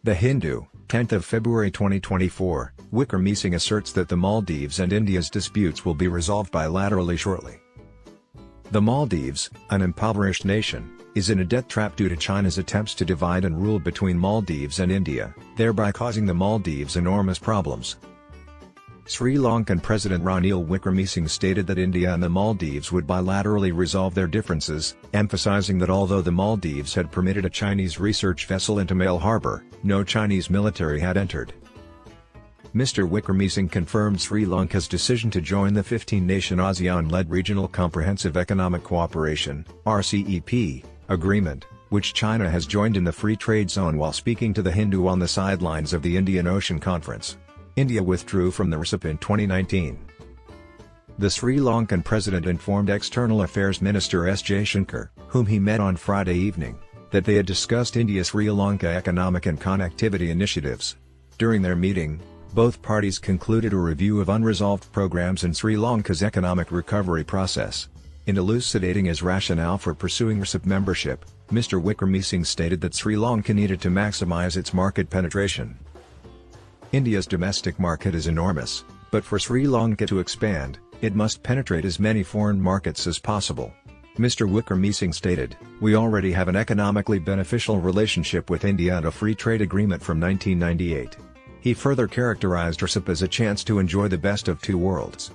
The Hindu, 10th of February 2024, Wickremesinghe asserts that the Maldives and India's disputes will be resolved bilaterally shortly. The Maldives, an impoverished nation, is in a debt trap due to China's attempts to divide and rule between Maldives and India, thereby causing the Maldives enormous problems. Sri Lankan President Ranil Wickremesinghe stated that India and the Maldives would bilaterally resolve their differences, emphasizing that although the Maldives had permitted a Chinese research vessel into Male Harbour, no Chinese military had entered. Mr. Wickremesinghe confirmed Sri Lanka's decision to join the 15-nation ASEAN-led Regional Comprehensive Economic Cooperation (RCEP) agreement, which China has joined in the Free Trade Zone while speaking to the Hindu on the sidelines of the Indian Ocean Conference. India withdrew from the RCEP in 2019. The Sri Lankan president informed External Affairs Minister S. Jaishankar, whom he met on Friday evening, that they had discussed India-Sri Lanka economic and connectivity initiatives. During their meeting, both parties concluded a review of unresolved programs in Sri Lanka's economic recovery process. In elucidating his rationale for pursuing RCEP membership, Mr. Wickremesinghe stated that Sri Lanka needed to maximize its market penetration. India's domestic market is enormous, but for Sri Lanka to expand, it must penetrate as many foreign markets as possible. Mr. Wickremesinghe stated, "We already have an economically beneficial relationship with India and a free trade agreement from 1998. He further characterized RCEP as a chance to enjoy the best of two worlds.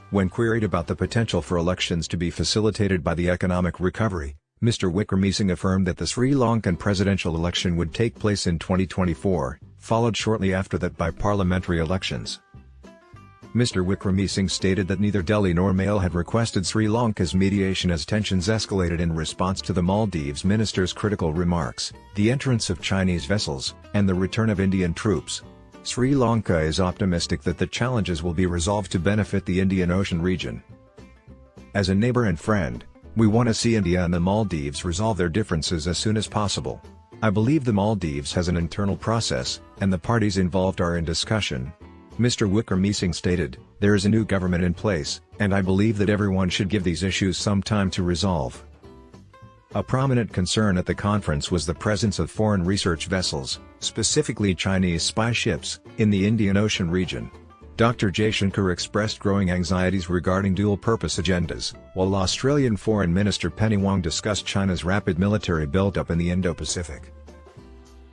When queried about the potential for elections to be facilitated by the economic recovery, Mr. Wickremesinghe affirmed that the Sri Lankan presidential election would take place in 2024, followed shortly after that by parliamentary elections. Mr. Wickremesinghe stated that neither Delhi nor Male had requested Sri Lanka's mediation as tensions escalated in response to the Maldives minister's critical remarks, the entrance of Chinese vessels, and the return of Indian troops. Sri Lanka is optimistic that the challenges will be resolved to benefit the Indian Ocean region. As a neighbor and friend, we want to see India and the Maldives resolve their differences as soon as possible. I believe the Maldives has an internal process, and the parties involved are in discussion." Mr. Wickremesinghe stated, "There is a new government in place, and I believe that everyone should give these issues some time to resolve." A prominent concern at the conference was the presence of foreign research vessels, specifically Chinese spy ships, in the Indian Ocean region. Dr. Jaishankar expressed growing anxieties regarding dual-purpose agendas, while Australian Foreign Minister Penny Wong discussed China's rapid military build-up in the Indo-Pacific.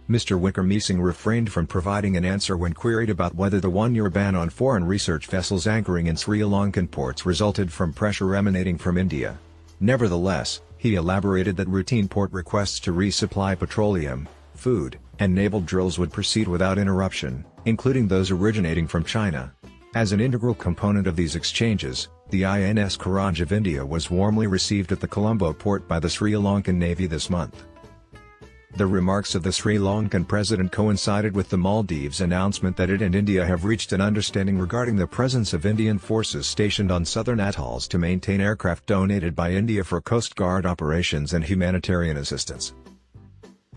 Mr. Wickremesinghe refrained from providing an answer when queried about whether the one-year ban on foreign research vessels anchoring in Sri Lankan ports resulted from pressure emanating from India. Nevertheless, he elaborated that routine port requests to resupply petroleum, food, and naval drills would proceed without interruption, including those originating from China. As an integral component of these exchanges, the INS Courage of India was warmly received at the Colombo port by the Sri Lankan Navy this month. The remarks of the Sri Lankan president coincided with the Maldives' announcement that it and India have reached an understanding regarding the presence of Indian forces stationed on southern atolls to maintain aircraft donated by India for Coast Guard operations and humanitarian assistance.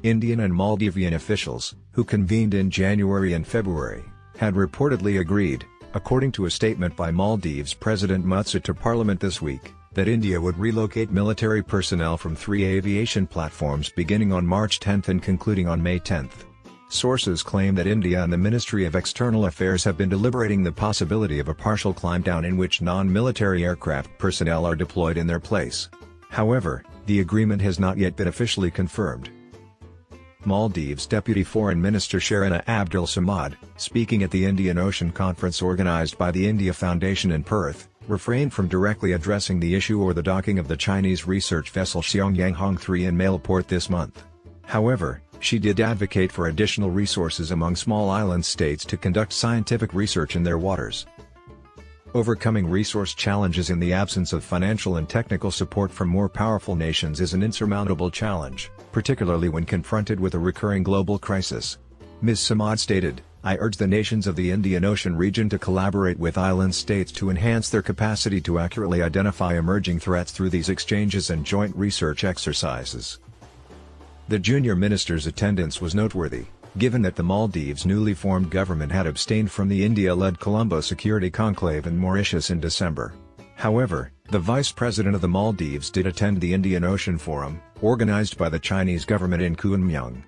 Indian and Maldivian officials, who convened in January and February, had reportedly agreed, according to a statement by Maldives President Mutsa to Parliament this week, that India would relocate military personnel from 3 aviation platforms beginning on March 10 and concluding on May 10. Sources claim that India and the Ministry of External Affairs have been deliberating the possibility of a partial climb-down in which non-military aircraft personnel are deployed in their place. However, the agreement has not yet been officially confirmed. Maldives Deputy Foreign Minister Sharina Abdul Samad, speaking at the Indian Ocean Conference organized by the India Foundation in Perth, refrained from directly addressing the issue or the docking of the Chinese research vessel Xiangyang 3 in Male Port this month. However, she did advocate for additional resources among small island states to conduct scientific research in their waters. Overcoming resource challenges in the absence of financial and technical support from more powerful nations is an insurmountable challenge, particularly when confronted with a recurring global crisis. Ms. Samad stated, "I urge the nations of the Indian Ocean region to collaborate with island states to enhance their capacity to accurately identify emerging threats through these exchanges and joint research exercises." The junior minister's attendance was noteworthy, given that the Maldives' newly formed government had abstained from the India-led Colombo Security Conclave in Mauritius in December. However, the vice president of the Maldives did attend the Indian Ocean Forum, organized by the Chinese government in Kunming.